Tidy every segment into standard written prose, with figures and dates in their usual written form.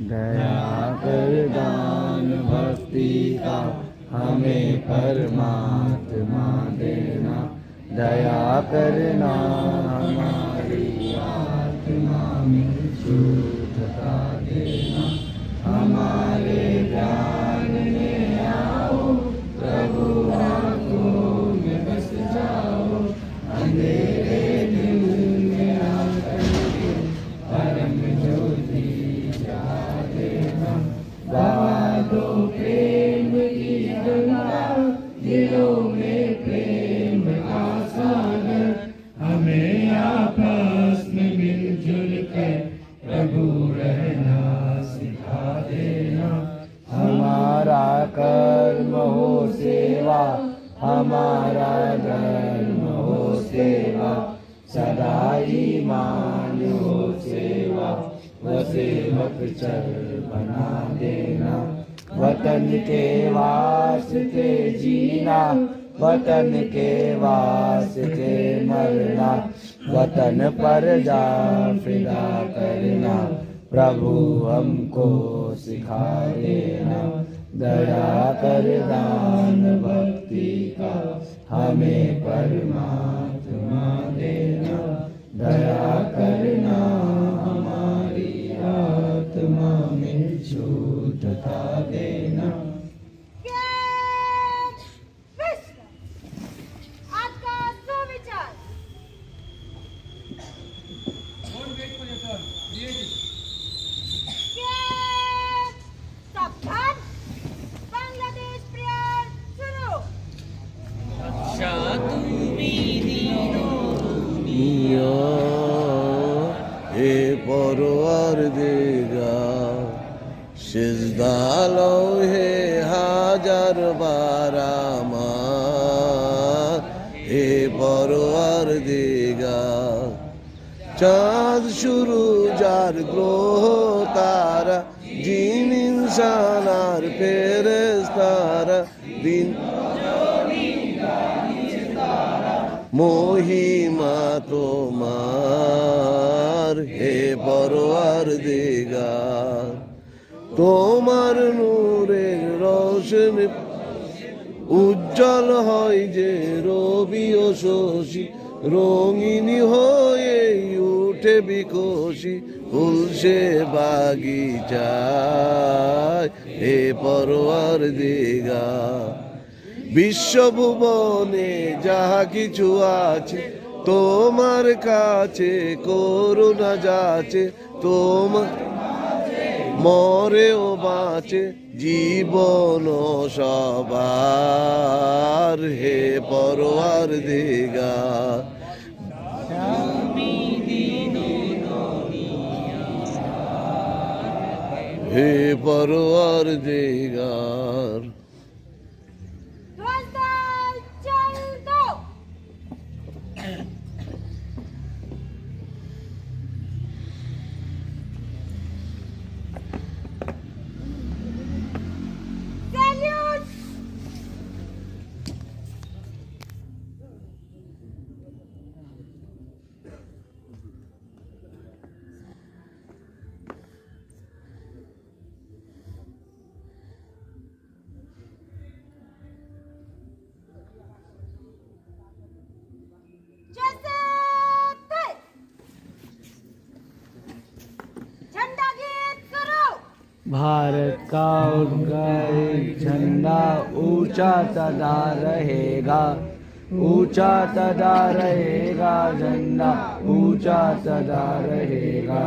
दया कर दान भक्ति का हमें परमात्मा देना। दया करना हमारी आत्मा में शुद्धता देना। हमारे ध्यान में आओ प्रभु, आँखों में बस जाओ। अंधेरे दिल में आकर के परम ज्योति जला देना। बहा दो प्रेम की गंगा, दिलों में प्रेम का सागर। हमें आपस में मिलजुल कर प्रभु रहना सिखा देना। हमारा कर्म हो सेवा, हमारा धर्म हो सेवा। सदा ईमान हो सेवा, व सेवक चल बना देना। वतन के वास्ते जीना, वतन के वास्ते मरना। वतन पर जा फिदा करना, प्रभु हमको सिखा देना। दया कर दान भक्ति का हमें परमात्मा देना। दया करना हमारी आत्मा में शुद्धता देना। সিজদা লও হে হাজার বার আমার, হে পরওয়ারদিগার। চাঁদ শুরু যার গ্রহ তারা, জিন ইনসান আর ফেরেশতারা। দিন মহিমা তোমার, হে পরওয়ারদিগার। তোমার নূরের রোশনী উজ্জ্বল হয় যে রবি ও শশী। রঙিনী হয়ে উঠে বিকশী ফুলসে বাগিচায়, হে পরওয়ারদিগার। বিশ্বভুবনে যাহা কিছু আছে তোমার কাছে করুণা যাচে। তোমার মরেও বাঁচে জীবন সবার, হে পরওয়ারদিগার। হে পরওয়ারদিগার। भारत का उनका एक झंडा ऊंचा सदा रहेगा। ऊंचा सदा रहेगा झंडा, ऊंचा सदा रहेगा।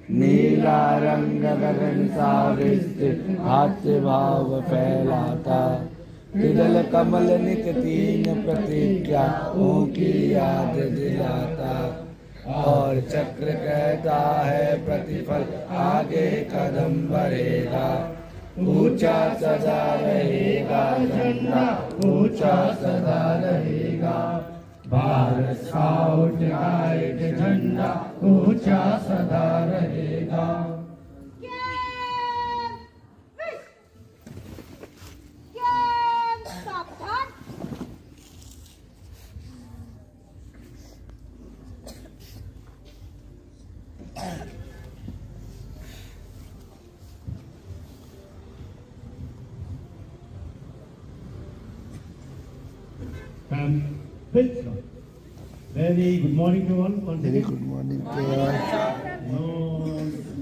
नीला रंग गगन सा विस्तृत हास्य भाव फैलाता। तिलक कमल नित तीन प्रतिज्ञाओं की याद दिलाता। और चक्र कहता है प्रतिफल आगे कदम बढ़ेगा। ऊंचा सदा रहेगा झंडा, ऊंचा सदा रहेगा। भारत स्काउट गाइड झंडा ऊंचा सदा रहेगा। Fifth slot. Very good morning to all. Very good morning to all. No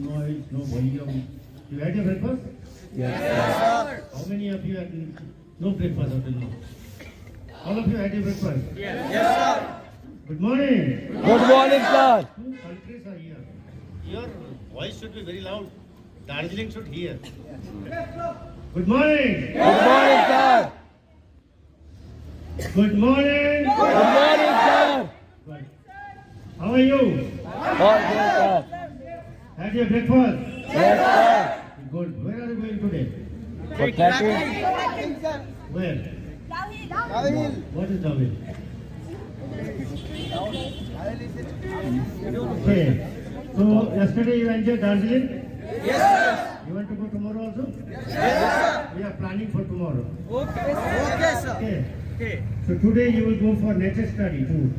noise, no volume. You had your breakfast? Yes, How many of you had no breakfast until now? All of you had your breakfast? Yes, sir. Good morning. Good morning, sir. Two countries are here. Your voice should be very loud. Darjeeling should hear. Good morning. Good morning, sir. Good morning. Good morning, sir. Right. How are you? All good, sir. Had your breakfast? Yes, sir. Good. Where are you going today? For tracking, Where? What is Dawil? Okay. So yesterday you enjoyed Darjeeling? Yes, sir. You want to go tomorrow also? Yes, sir. We are planning for tomorrow. Okay, sir. Okay. So today you will go for nature study too.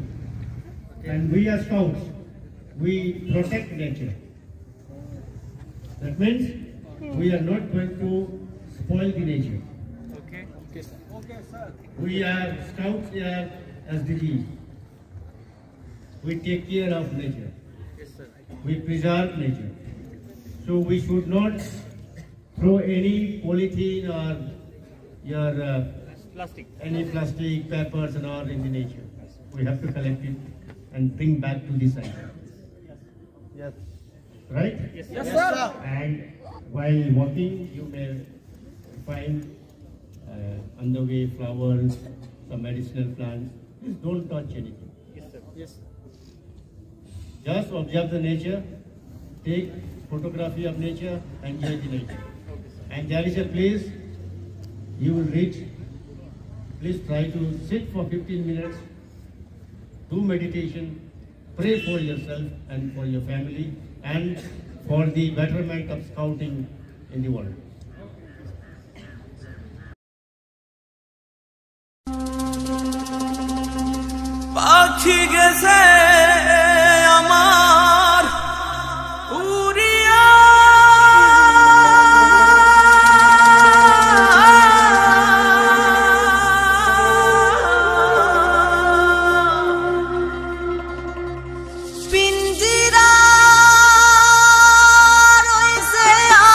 And we are scouts. We protect nature. That means we are not going to spoil the nature. Okay, sir. We are scouts here as SDGs. We take care of nature. Yes, sir. We preserve nature. So we should not throw any polythene or Plastic. any plastic, papers and all in the nature. We have to collect it and bring back to the site. yes. Right? Yes, sir. And while walking, you may find on the way flowers, some medicinal plants. Please don't touch anything. Yes, sir. Yes. Just observe the nature, take photography of nature, enjoy the nature. And there is a place you will reach. Please try to sit for 15 minutes, do meditation, pray for yourself and for your family and for the betterment of scouting in the world. পাখি গেছে আমার উড়িয়া পিঞ্জিরা রইছে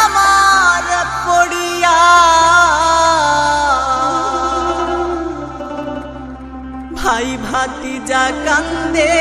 আমার পড়িয়া ভাই ভাতিজা কান্দে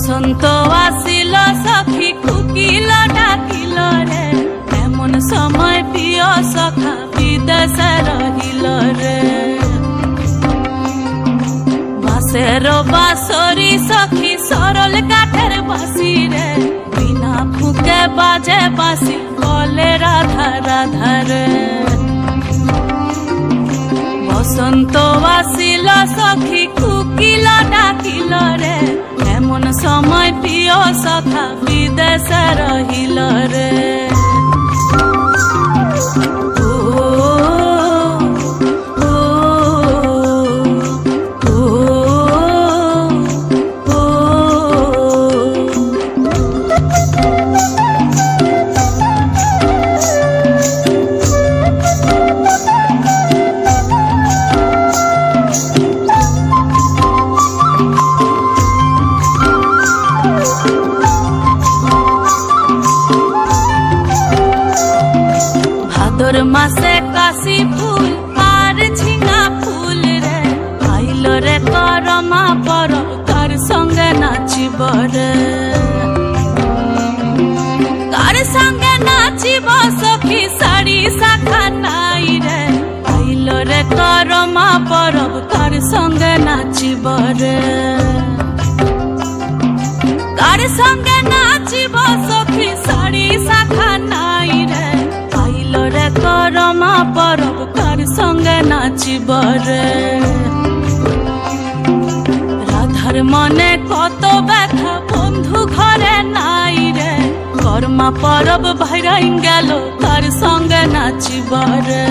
বসন্ত আসিল সখী কুকিল ডাকিল রে এমন সময় প্রিয় সখা বিদেশে রহিল রে বাঁশের বাঁশরি সখী সরল কাঠের বাঁশি রে বিনা ফুকে বাজে বাঁশি বলে রাধা রাধা রে বসন্ত আসিল সখী কুকিল ডাকিল রে এমন সময় প্রিয় সখা বিদেশে রহিল রে ভাদর মাসে কাশি ফুল আর ঝিঙা ফুল রে আইল রে করমা পরব কার সঙ্গে নাচিব রে কার সঙ্গে নাচিব সখী শাড়ি শাখা নাই রে আইল রে করমা পরব কার সঙ্গে নাচিব রে কার সঙ্গে নাচিব সখী শাড়ি শাখা নাই রে আইল রে করমা পরব কার সঙ্গে নাচিব রে রাধার মনে কত ব্যথা বন্ধু ঘরে নাই রে করমা পরব ভাইরাই গেল কার সঙ্গে নাচিব রে